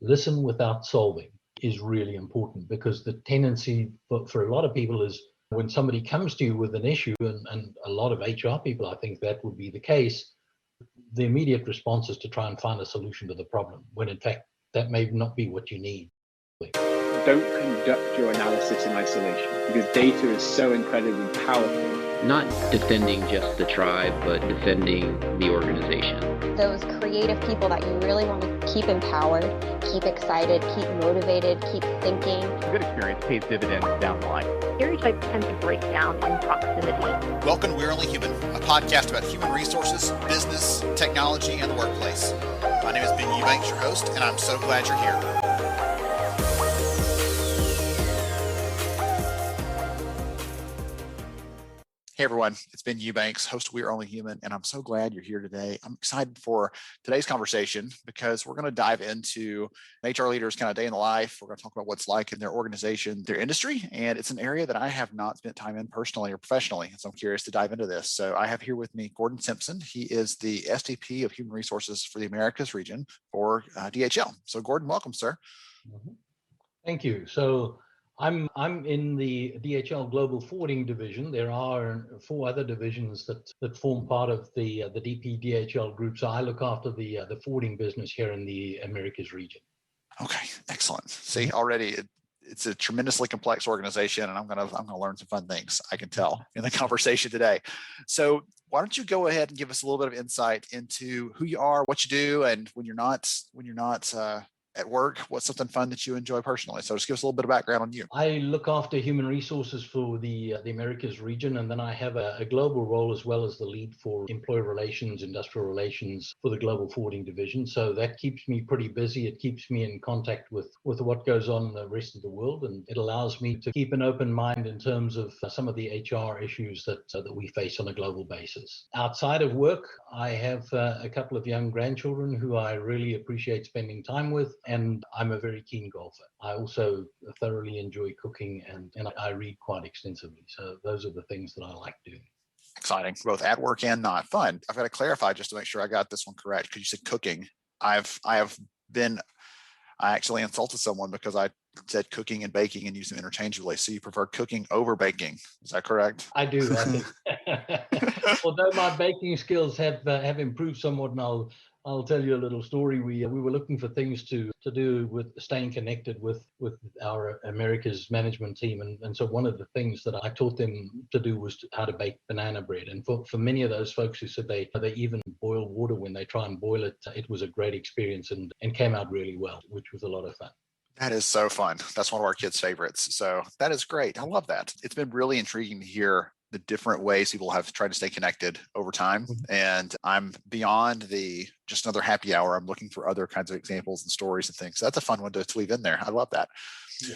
listen without solving is really important, because the tendency for a lot of people is when somebody comes to you with an issue, and a lot of HR people, I think that would be the case, the immediate response is to try and find a solution to the problem, when in fact that may not be what you need. Don't conduct your analysis in isolation, because data is so incredibly powerful. Not defending just the tribe, but defending the organization. Those creative people that you really want to keep empowered, keep excited, keep motivated, keep thinking. A good experience pays dividends down the line. Stereotypes tend to break down in proximity. Welcome to We're Only Human, a podcast about human resources, business, technology, and the workplace. My name is Ben Eubanks, your host, and I'm so glad you're here. Hey everyone, it's Ben Eubanks, host of We're Only Human, and I'm so glad you're here today. I'm excited for today's conversation because we're going to dive into HR leaders' kind of day in the life. We're going to talk about what's like in their organization, their industry, and it's an area that I have not spent time in personally or professionally, so I'm curious to dive into this. So I have here with me Gordon Simpson. He is the SVP of Human Resources for the Americas region for DHL. So Gordon, welcome, sir. Thank you. So I'm in the DHL Global Forwarding division. There are 4 other divisions that form part of the DP DHL group. So I look after the forwarding business here in the Americas region. Okay, excellent. See, already it's a tremendously complex organization, and I'm gonna learn some fun things, I can tell, in the conversation today. So why don't you go ahead and give us a little bit of insight into who you are, what you do, and when you're not at work, what's something fun that you enjoy personally? So just give us a little bit of background on you. I look after human resources for the Americas region, and then I have a global role as well as the lead for employee relations, industrial relations for the global forwarding division. So that keeps me pretty busy. It keeps me in contact with what goes on in the rest of the world, and it allows me to keep an open mind in terms of some of the HR issues that we face on a global basis. Outside of work, I have a couple of young grandchildren who I really appreciate spending time with, and I'm a very keen golfer. I also thoroughly enjoy cooking, and I read quite extensively. So those are the things that I like doing. Exciting, both at work and not. Fun. I've got to clarify just to make sure I got this one correct, because you said cooking. I actually insulted someone because I said cooking and baking and use them interchangeably. So you prefer cooking over baking. Is that correct? I do. I think. Although my baking skills have improved somewhat, and I'll tell you a little story. We were looking for things to do with staying connected with our America's management team. And so one of the things that I taught them to do was how to bake banana bread. And for many of those folks who said they even boil water when they try and boil it, it was a great experience and came out really well, which was a lot of fun. That is so fun. That's one of our kids' favorites. So that is great. I love that. It's been really intriguing to hear the different ways people have tried to stay connected over time. And I'm beyond just another happy hour. I'm looking for other kinds of examples and stories and things. So that's a fun one to weave in there. I love that. Yeah.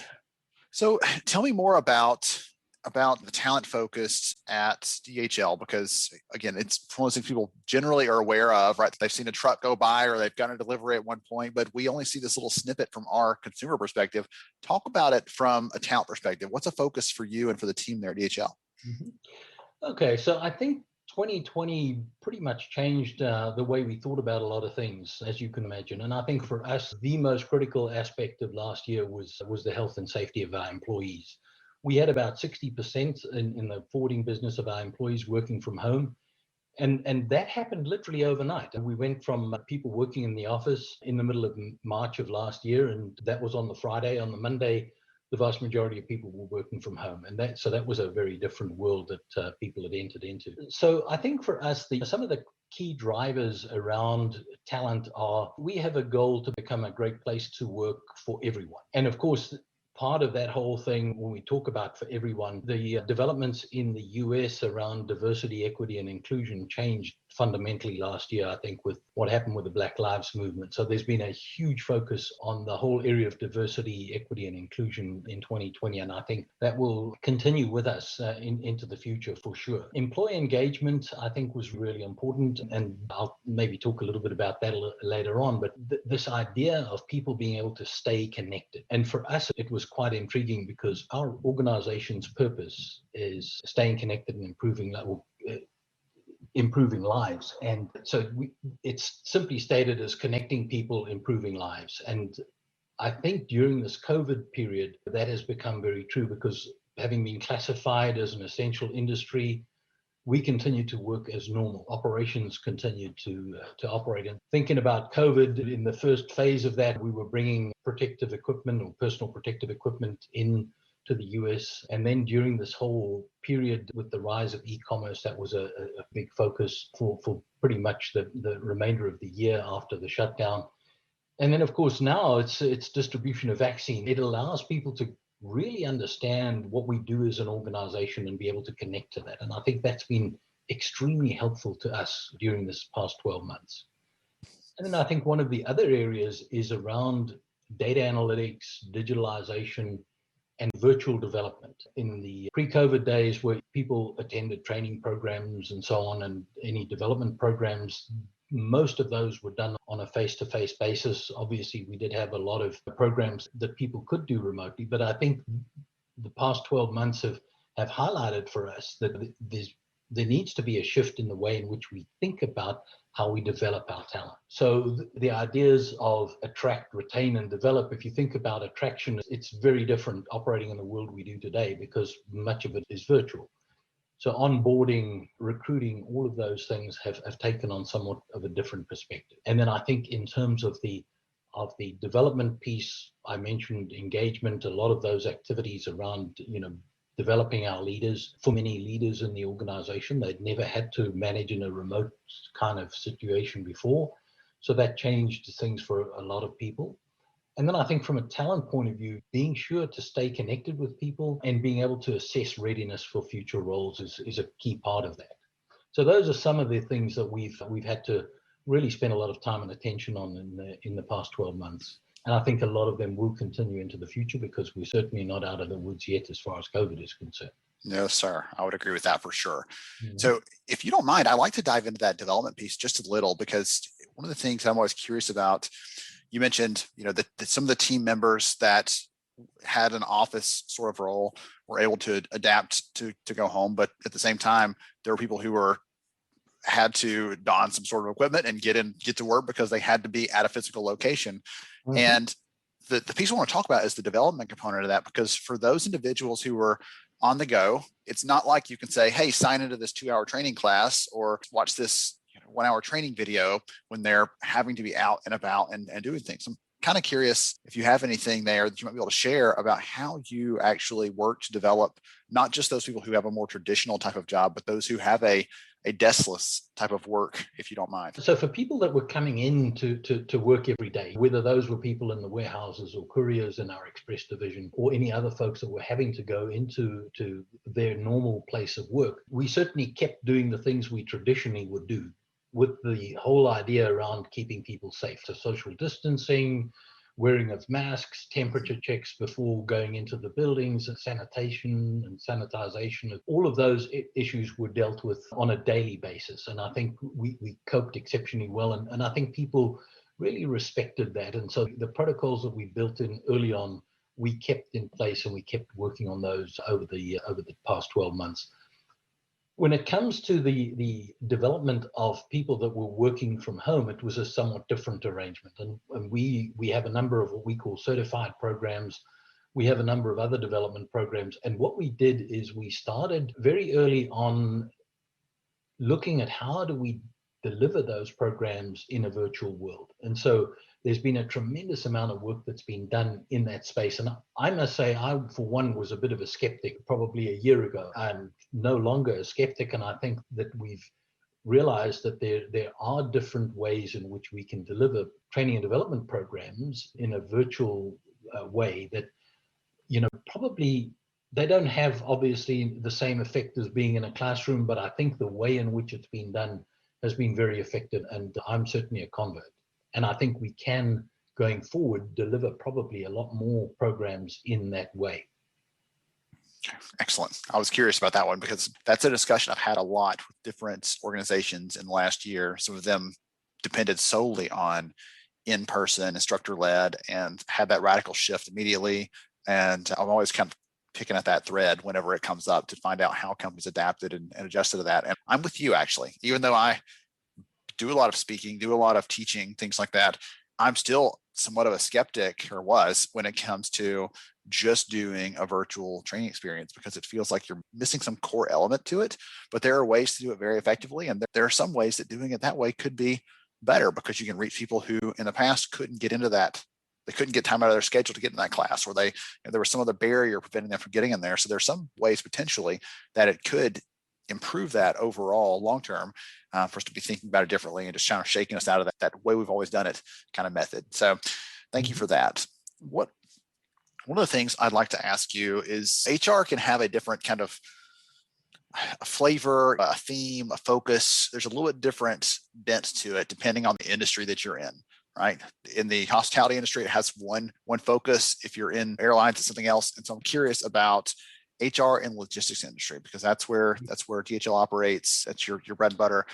So tell me more about the talent focus at DHL, because again, it's one of those things people generally are aware of, right? They've seen a truck go by or they've gotten a delivery at one point, but we only see this little snippet from our consumer perspective. Talk about it from a talent perspective. What's a focus for you and for the team there at DHL? Okay, so I think 2020 pretty much changed the way we thought about a lot of things, as you can imagine. And I think for us, the most critical aspect of last year was the health and safety of our employees. We had about 60% in the forwarding business of our employees working from home. And that happened literally overnight. And we went from people working in the office in the middle of March of last year, and that was on the Friday. On the Monday, the vast majority of people were working from home. And that was a very different world that people had entered into. So I think for us, some of the key drivers around talent are, we have a goal to become a great place to work for everyone. And of course, part of that whole thing, when we talk about for everyone, the developments in the US around diversity, equity, and inclusion changed fundamentally last year, I think, with what happened with the Black Lives Movement. So there's been a huge focus on the whole area of diversity, equity, and inclusion in 2020. And I think that will continue with us into the future for sure. Employee engagement, I think, was really important. And I'll maybe talk a little bit about that later on. But this idea of people being able to stay connected. And for us, it was quite intriguing because our organization's purpose is staying connected and improving lives. And so it's simply stated as connecting people, improving lives. And I think during this COVID period, that has become very true because having been classified as an essential industry, we continue to work as normal. Operations continue to operate. And thinking about COVID, in the first phase of that, we were bringing protective equipment or personal protective equipment in to the US. And then during this whole period with the rise of e-commerce, that was a big focus for pretty much the remainder of the year after the shutdown. And then, of course, now it's distribution of vaccine. It allows people to really understand what we do as an organization and be able to connect to that. And I think that's been extremely helpful to us during this past 12 months. And then I think one of the other areas is around data analytics, digitalization, and virtual development. In the pre-COVID days where people attended training programs and so on, and any development programs, most of those were done on a face-to-face basis. Obviously, we did have a lot of programs that people could do remotely, but I think the past 12 months have highlighted for us that there needs to be a shift in the way in which we think about how we develop our talent. So the ideas of attract, retain, and develop, if you think about attraction, it's very different operating in the world we do today because much of it is virtual. So onboarding, recruiting, all of those things have taken on somewhat of a different perspective. And then I think in terms of the development piece, I mentioned engagement, a lot of those activities around, developing our leaders. For many leaders in the organization, they'd never had to manage in a remote kind of situation before. So that changed things for a lot of people. And then I think from a talent point of view, being sure to stay connected with people and being able to assess readiness for future roles is a key part of that. So those are some of the things that we've had to really spend a lot of time and attention on in the past 12 months. And I think a lot of them will continue into the future because we're certainly not out of the woods yet as far as COVID is concerned. No, sir. I would agree with that for sure. Mm-hmm. So if you don't mind, I'd like to dive into that development piece just a little, because one of the things I'm always curious about, you mentioned, that some of the team members that had an office sort of role were able to adapt to go home. But at the same time, there were people who had to don some sort of equipment and get to work because they had to be at a physical location. Mm-hmm. And the piece I want to talk about is the development component of that, because for those individuals who were on the go, it's not like you can say, hey, sign into this 2-hour training class or watch this 1-hour training video when they're having to be out and about and doing things. I'm kind of curious if you have anything there that you might be able to share about how you actually work to develop not just those people who have a more traditional type of job, but those who have a deskless type of work, if you don't mind. So for people that were coming in to work every day, whether those were people in the warehouses or couriers in our express division or any other folks that were having to go into their normal place of work, we certainly kept doing the things we traditionally would do, with the whole idea around keeping people safe. So social distancing, wearing of masks, temperature checks before going into the buildings, and sanitation and sanitization. All of those issues were dealt with on a daily basis. And I think we coped exceptionally well. And I think people really respected that. And so the protocols that we built in early on, we kept in place and we kept working on those over the past 12 months. When it comes to the development of people that were working from home, it was a somewhat different arrangement. And we have a number of what we call certified programs. We have a number of other development programs. And what we did is we started very early on looking at how do we deliver those programs in a virtual world. And so there's been a tremendous amount of work that's been done in that space. And I must say, I, for one, was a bit of a skeptic probably a year ago. I'm no longer a skeptic. And I think that we've realized that there are different ways in which we can deliver training and development programs in a virtual way that, probably they don't have obviously the same effect as being in a classroom, but I think the way in which it's been done has been very effective. And I'm certainly a convert. And I think we can, going forward, deliver probably a lot more programs in that way. Excellent. I was curious about that one because that's a discussion I've had a lot with different organizations in the last year. Some of them depended solely on in-person, instructor-led, and had that radical shift immediately. And I'm always kind of picking at that thread whenever it comes up to find out how companies adapted and adjusted to that. And I'm with you, actually. Even though I do a lot of speaking, do a lot of teaching, things like that, I'm still somewhat of a skeptic, or was, when it comes to just doing a virtual training experience, because it feels like you're missing some core element to it. But there are ways to do it very effectively. And there are some ways that doing it that way could be better, because you can reach people who in the past couldn't get into that. They couldn't get time out of their schedule to get in that class, or there was some other barrier preventing them from getting in there. So there's some ways potentially that it could improve that overall long term, for us to be thinking about it differently and just kind of shaking us out of that way we've always done it kind of method. So thank you for that. One of the things I'd like to ask you is, HR can have a different kind of a flavor, a theme, a focus. There's a little bit different bent to it depending on the industry that you're in, right? In the hospitality industry, it has one focus. If you're in airlines, it's something else. And so I'm curious about HR and logistics industry, because that's where DHL operates. That's your bread and butter.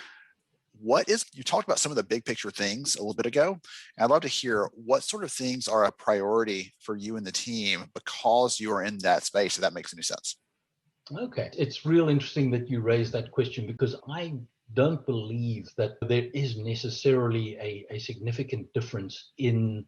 You talked about some of the big picture things a little bit ago. And I'd love to hear what sort of things are a priority for you and the team because you are in that space, if that makes any sense. Okay. It's real interesting that you raised that question, because I don't believe that there is necessarily a significant difference in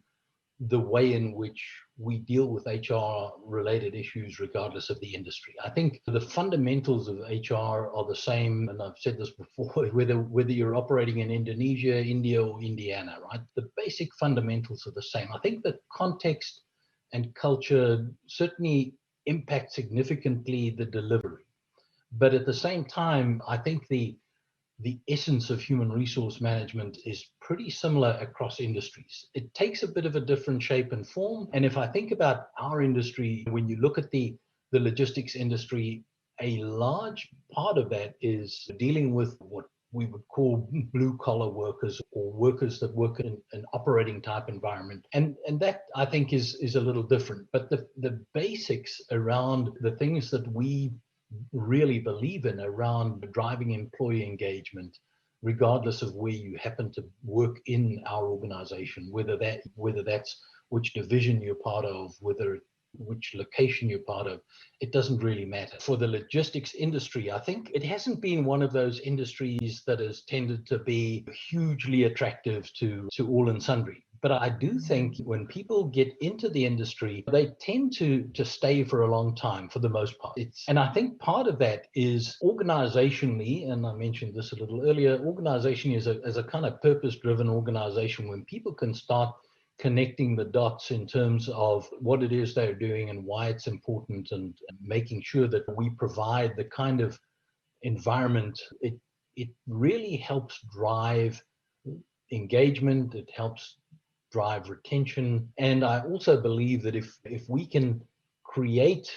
the way in which we deal with HR related issues, regardless of the industry. I think the fundamentals of HR are the same. And I've said this before, whether you're operating in Indonesia, India, or Indiana, right? The basic fundamentals are the same. I think that context and culture certainly impact significantly the delivery. But at the same time, I think the essence of human resource management is pretty similar across industries. It takes a bit of a different shape and form. And if I think about our industry, when you look at the logistics industry, a large part of that is dealing with what we would call blue collar workers, or workers that work in an operating type environment. And that, I think, is a little different. But the basics around the things that we really believe in around driving employee engagement, regardless of where you happen to work in our organization, whether that's which division you're part of, which location you're part of, it doesn't really matter. For the logistics industry, I think it hasn't been one of those industries that has tended to be hugely attractive to all and sundry. But I do think when people get into the industry, they tend to stay for a long time for the most part. And I think part of that is organizationally, and I mentioned this a little earlier, organization is a kind of purpose-driven organization. When people can start connecting the dots in terms of what it is they're doing and why it's important, and making sure that we provide the kind of environment, it really helps drive engagement. It helps drive retention. And I also believe that if we can create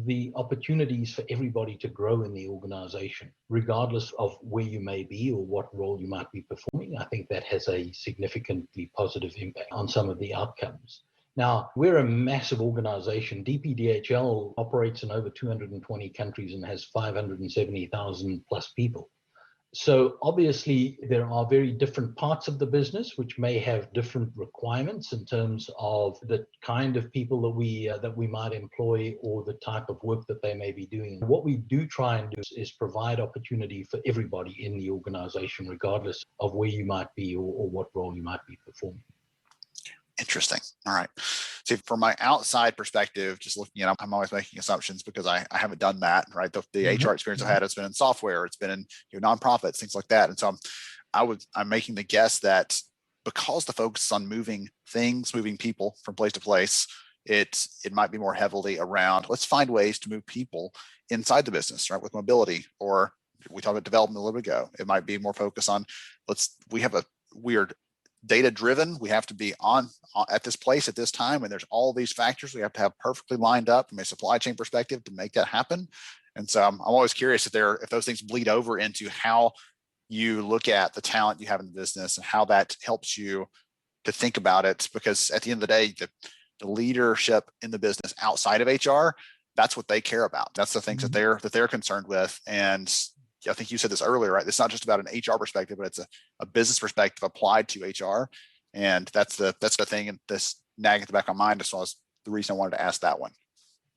the opportunities for everybody to grow in the organization, regardless of where you may be or what role you might be performing, I think that has a significantly positive impact on some of the outcomes. Now, we're a massive organization. DHL operates in over 220 countries and has 570,000 plus people. So obviously there are very different parts of the business which may have different requirements in terms of the kind of people that we might employ, or the type of work that they may be doing. What we do try and do is provide opportunity for everybody in the organization, regardless of where you might be or what role you might be performing. Interesting. All right. See, from my outside perspective, just looking at, I'm always making assumptions because I haven't done that, right? The HR experience I've had has been in software, it's been in nonprofits, things like that. And so I'm making the guess that because the focus is on moving people from place to place, it might be more heavily around, let's find ways to move people inside the business, right? With mobility, or we talked about development a little bit ago. It might be more focused on, we have a weird data driven. We have to be on at this place at this time, and there's all these factors we have to have perfectly lined up from a supply chain perspective to make that happen. And so I'm always curious if those things bleed over into how you look at the talent you have in the business and how that helps you to think about it. Because at the end of the day, the leadership in the business outside of HR, that's what they care about. That's the things that they're concerned with. And I think you said this earlier, right? It's not just about an HR perspective, but it's a business perspective applied to HR. And that's the thing, and this nagging at the back of my mind as well as the reason I wanted to ask that one.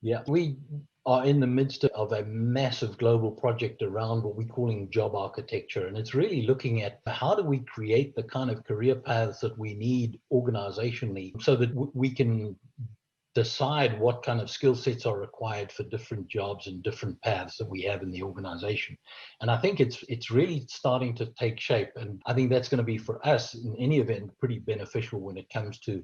Yeah, we are in the midst of a massive global project around what we're calling job architecture. And it's really looking at how do we create the kind of career paths that we need organizationally so that we can decide what kind of skill sets are required for different jobs and different paths that we have in the organization. And I think it's really starting to take shape. And I think that's going to be, for us in any event, pretty beneficial when it comes to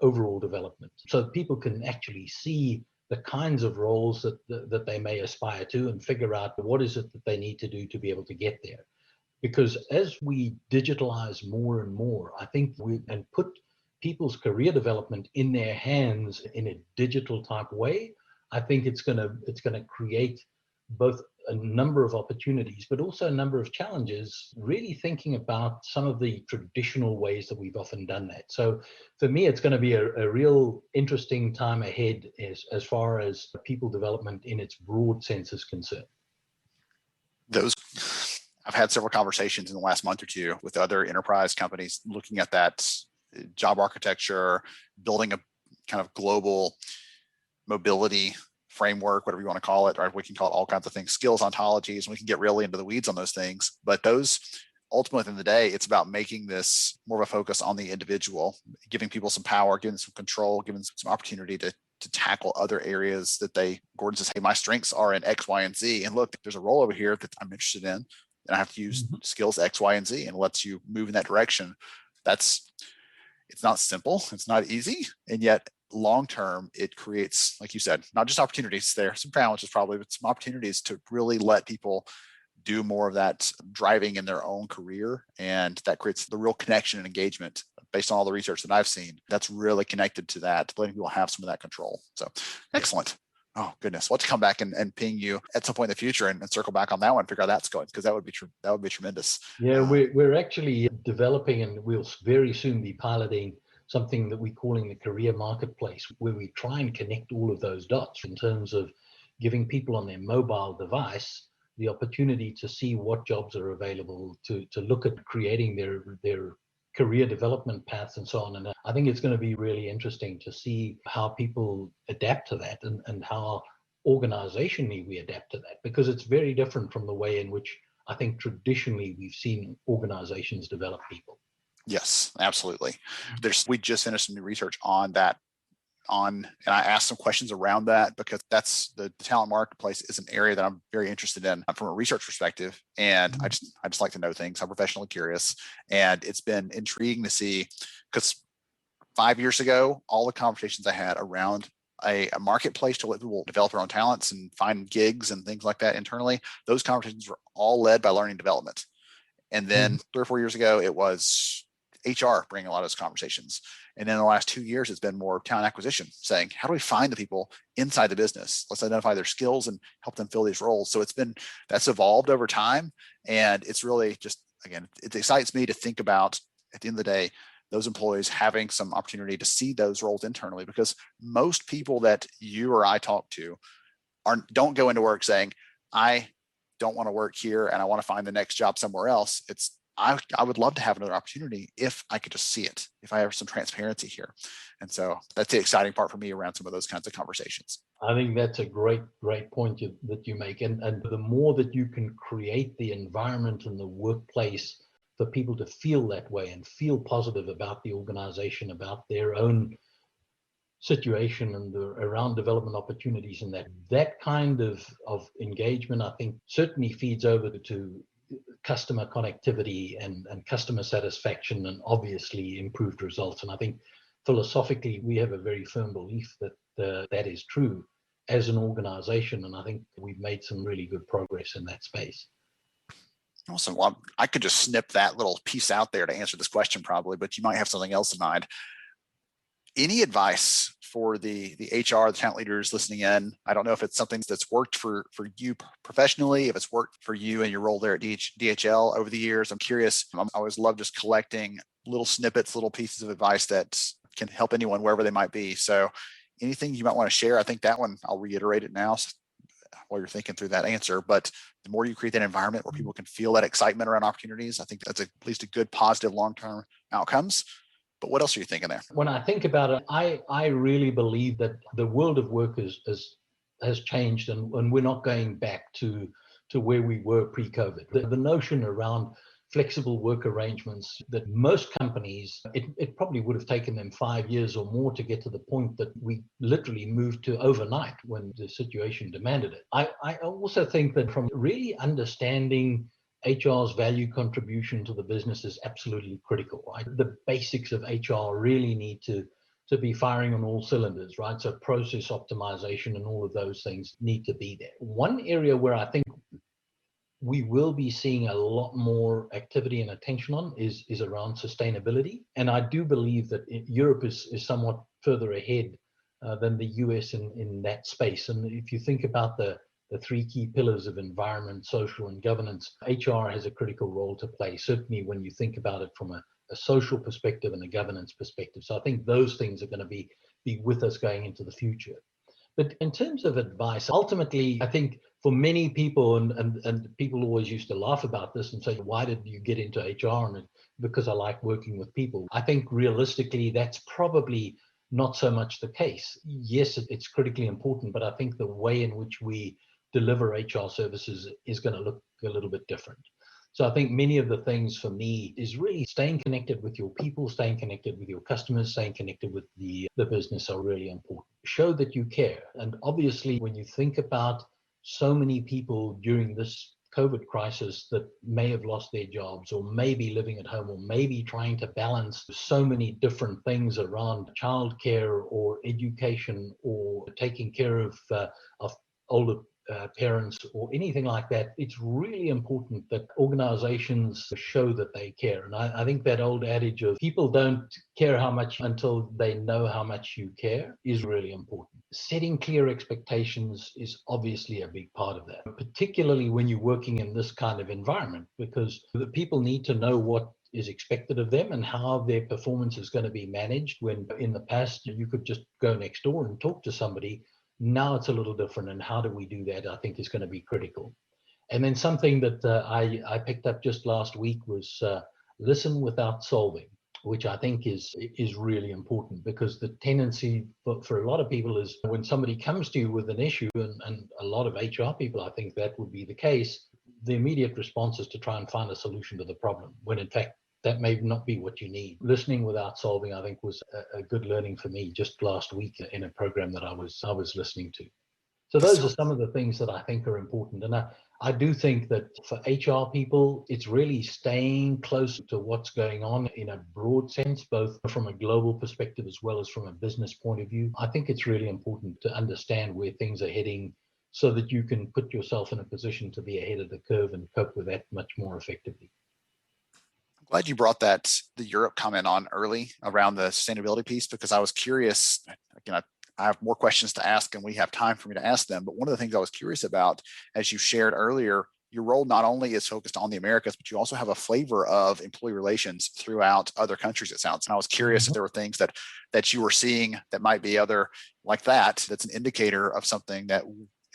overall development. So people can actually see the kinds of roles that they may aspire to and figure out what is it that they need to do to be able to get there. Because as we digitalize more and more, I think and put people's career development in their hands in a digital type way, I think it's going to create both a number of opportunities, but also a number of challenges, really thinking about some of the traditional ways that we've often done that. So for me, it's going to be a real interesting time ahead as far as people development in its broad sense is concerned. I've had several conversations in the last month or two with other enterprise companies looking at that job architecture, building a kind of global mobility framework, whatever you want to call it, or we can call it all kinds of things, skills ontologies, and we can get really into the weeds on those things. But those, ultimately, at the end of the day, it's about making this more of a focus on the individual, giving people some power, giving them some control, giving them some opportunity to tackle other areas that Gordon says, hey, my strengths are in X, Y, and Z. And look, there's a role over here that I'm interested in, and I have to use skills X, Y, and Z, and lets you move in that direction. It's not simple, it's not easy, and yet long term, it creates, like you said, not just opportunities, there are some challenges probably, but some opportunities to really let people do more of that driving in their own career. And that creates the real connection and engagement based on all the research that I've seen. That's really connected to that, letting people have some of that control. So excellent. Oh goodness, let's come back and ping you at some point in the future and circle back on that one, figure out how that's going, because that would be tremendous. Yeah, we're actually developing, and we'll very soon be piloting something that we're calling the career marketplace, where we try and connect all of those dots in terms of giving people on their mobile device the opportunity to see what jobs are available, to look at creating their career development paths and so on. And I think it's going to be really interesting to see how people adapt to that and how organizationally we adapt to that, because it's very different from the way in which I think traditionally we've seen organizations develop people. Yes, absolutely. We just finished some new research on that, and I asked some questions around that, because that's the talent marketplace is an area that I'm very interested in from a research perspective. And I just like to know things. I'm professionally curious, and it's been intriguing to see, because 5 years ago, all the conversations I had around a marketplace to let people develop their own talents and find gigs and things like that internally, those conversations were all led by learning development. And then 3 or 4 years ago, it was HR bringing a lot of those conversations. And then in the last 2 years, it's been more talent acquisition, saying, how do we find the people inside the business? Let's identify their skills and help them fill these roles. So that's evolved over time. And it's really just, again, it excites me to think about, at the end of the day, those employees having some opportunity to see those roles internally, because most people that you or I talk to don't go into work saying, I don't want to work here and I want to find the next job somewhere else. I would love to have another opportunity if I could just see it, if I have some transparency here. And so that's the exciting part for me around some of those kinds of conversations. I think that's a great point that you make. And the more that you can create the environment and the workplace for people to feel that way and feel positive about the organization, about their own situation and around development opportunities, and that kind of engagement, I think, certainly feeds over to customer connectivity and customer satisfaction, and obviously improved results. And I think philosophically, we have a very firm belief that that is true as an organization. And I think we've made some really good progress in that space. Awesome. Well, I could just snip that little piece out there to answer this question probably, but you might have something else in mind. Any advice for the HR, the talent leaders listening in? I don't know if it's something that's worked for you professionally, if it's worked for you and your role there at DHL over the years. I'm curious. I always love just collecting little snippets, little pieces of advice that can help anyone wherever they might be. So anything you might want to share? I think that one, I'll reiterate it now while you're thinking through that answer. But the more you create that environment where people can feel that excitement around opportunities, I think that's at least a good, positive, long-term outcomes. But what else are you thinking there? When I think about it, I really believe that the world of work is has changed, and we're not going back to where we were pre-COVID. The notion around flexible work arrangements that most companies, it probably would have taken them 5 years or more to get to the point that we literally moved to overnight when the situation demanded it. I also think that from really understanding HR's value contribution to the business is absolutely critical, right? The basics of HR really need to be firing on all cylinders, right? So process optimization and all of those things need to be there. One area where I think we will be seeing a lot more activity and attention on is around sustainability. And I do believe that Europe is somewhat further ahead than the US in that space. And if you think about the three key pillars of environment, social, and governance, HR has a critical role to play, certainly when you think about it from a social perspective and a governance perspective. So I think those things are going to be with us going into the future. But in terms of advice, ultimately, I think for many people, and people always used to laugh about this and say, why did you get into HR? And because I like working with people. I think realistically, that's probably not so much the case. Yes, it's critically important, but I think the way in which we deliver HR services is going to look a little bit different. So I think many of the things for me is really staying connected with your people, staying connected with your customers, staying connected with the business are really important. Show that you care. And obviously, when you think about so many people during this COVID crisis that may have lost their jobs or may be living at home or maybe trying to balance so many different things around childcare or education or taking care of older parents or anything like that, it's really important that organizations show that they care. And I think that old adage of people don't care how much until they know how much you care is really important. Setting clear expectations is obviously a big part of that, particularly when you're working in this kind of environment, because the people need to know what is expected of them and how their performance is going to be managed. When in the past you could just go next door and talk to somebody, now it's a little different, and how do we do that, I think, is going to be critical. And then something that I picked up just last week was listen without solving, which I think is really important, because the tendency for a lot of people is when somebody comes to you with an issue, and a lot of HR people, I think that would be the case, the immediate response is to try and find a solution to the problem, when in fact that may not be what you need. Listening without solving, I think, was a good learning for me just last week in a program that I was listening to. So those are some of the things that I think are important. And I do think that for HR people, it's really staying close to what's going on in a broad sense, both from a global perspective as well as from a business point of view. I think it's really important to understand where things are heading so that you can put yourself in a position to be ahead of the curve and cope with that much more effectively. Glad you brought the Europe comment on early around the sustainability piece, because I was curious. Again, I have more questions to ask and we have time for me to ask them. But one of the things I was curious about, as you shared earlier, your role not only is focused on the Americas, but you also have a flavor of employee relations throughout other countries, it sounds. And I was curious if there were things that you were seeing that might be other like that's an indicator of something that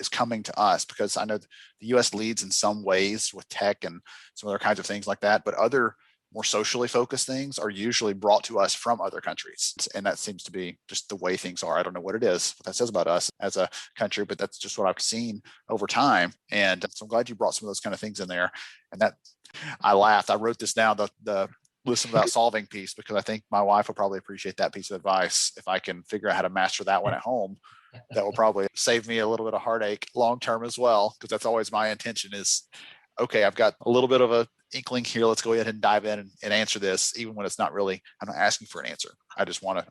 is coming to us, because I know the US leads in some ways with tech and some other kinds of things like that, but other more socially focused things are usually brought to us from other countries. And that seems to be just the way things are. I don't know what it is, what that says about us as a country, but that's just what I've seen over time. And so I'm glad you brought some of those kind of things in there. And that I laughed. I wrote this down, the listen without solving piece, because I think my wife will probably appreciate that piece of advice. If I can figure out how to master that one at home, that will probably save me a little bit of heartache long-term as well. Because that's always my intention is, okay, I've got a little bit of a inkling here. Let's go ahead and dive in and answer this, even when it's not really, I'm not asking for an answer. I just want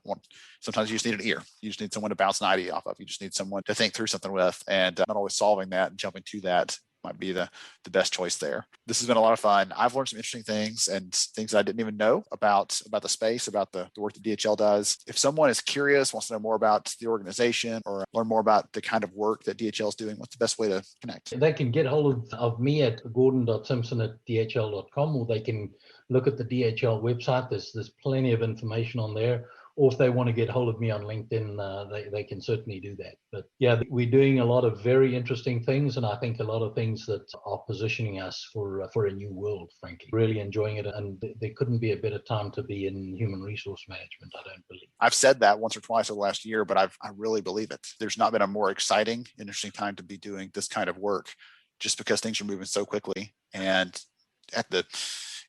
sometimes you just need an ear. You just need someone to bounce an idea off of. You just need someone to think through something with, and not always solving that and jumping to that might be the best choice there. This has been a lot of fun. I've learned some interesting things and things that I didn't even know about the space, about the work that DHL does. If someone is curious, wants to know more about the organization or learn more about the kind of work that DHL is doing, what's the best way to connect? They can get hold of me at gordon.simpson@dhl.com, or they can look at the DHL website. There's plenty of information on there. or if they want to get hold of me on LinkedIn, they can certainly do that. But yeah, we're doing a lot of very interesting things, and I think a lot of things that are positioning us for a new world, frankly. Really enjoying it, and there couldn't be a better time to be in human resource management, I don't believe. I've said that once or twice over the last year, but I really believe it. There's not been a more exciting, interesting time to be doing this kind of work, just because things are moving so quickly. And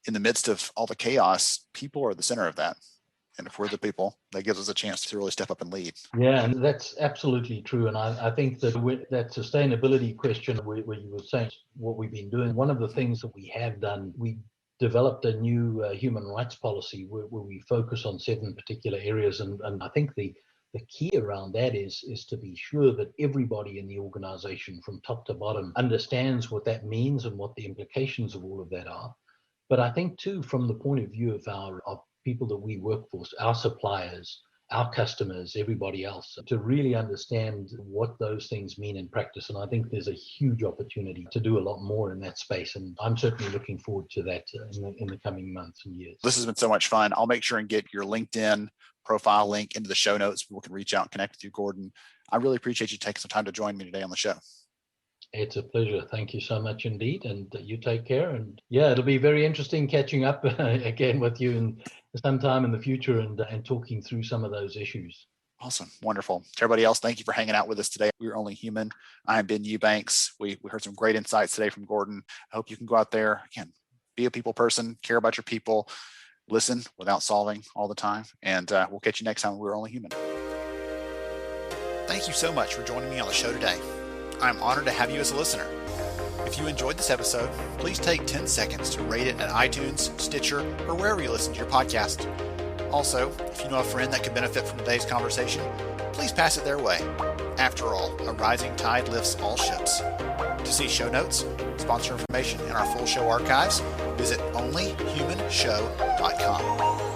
in the midst of all the chaos, people are the center of that. And if we're the people, that gives us a chance to really step up and lead. Yeah, and that's absolutely true. And I think that with that sustainability question where you were saying what we've been doing, one of the things that we have done, we developed a new human rights policy where we focus on 7 particular areas. And I think the key around that is to be sure that everybody in the organization from top to bottom understands what that means and what the implications of all of that are. But I think too, from the point of view of people that we work for, our suppliers, our customers, everybody else, to really understand what those things mean in practice. And I think there's a huge opportunity to do a lot more in that space. And I'm certainly looking forward to that in the coming months and years. This has been so much fun. I'll make sure and get your LinkedIn profile link into the show notes. People can reach out and connect with you, Gordon. I really appreciate you taking some time to join me today on the show. It's a pleasure. Thank you so much indeed. And you take care. And yeah, it'll be very interesting catching up again with you in sometime in the future and talking through some of those issues. Awesome. Wonderful. To everybody else, thank you for hanging out with us today. We're Only Human. I'm Ben Eubanks. We heard some great insights today from Gordon. I hope you can go out there, again, be a people person, care about your people, listen without solving all the time. And we'll catch you next time. We're Only Human. Thank you so much for joining me on the show today. I'm honored to have you as a listener. If you enjoyed this episode, please take 10 seconds to rate it at iTunes, Stitcher, or wherever you listen to your podcast. Also, if you know a friend that could benefit from today's conversation, please pass it their way. After all, a rising tide lifts all ships. To see show notes, sponsor information, and our full show archives, visit onlyhumanshow.com.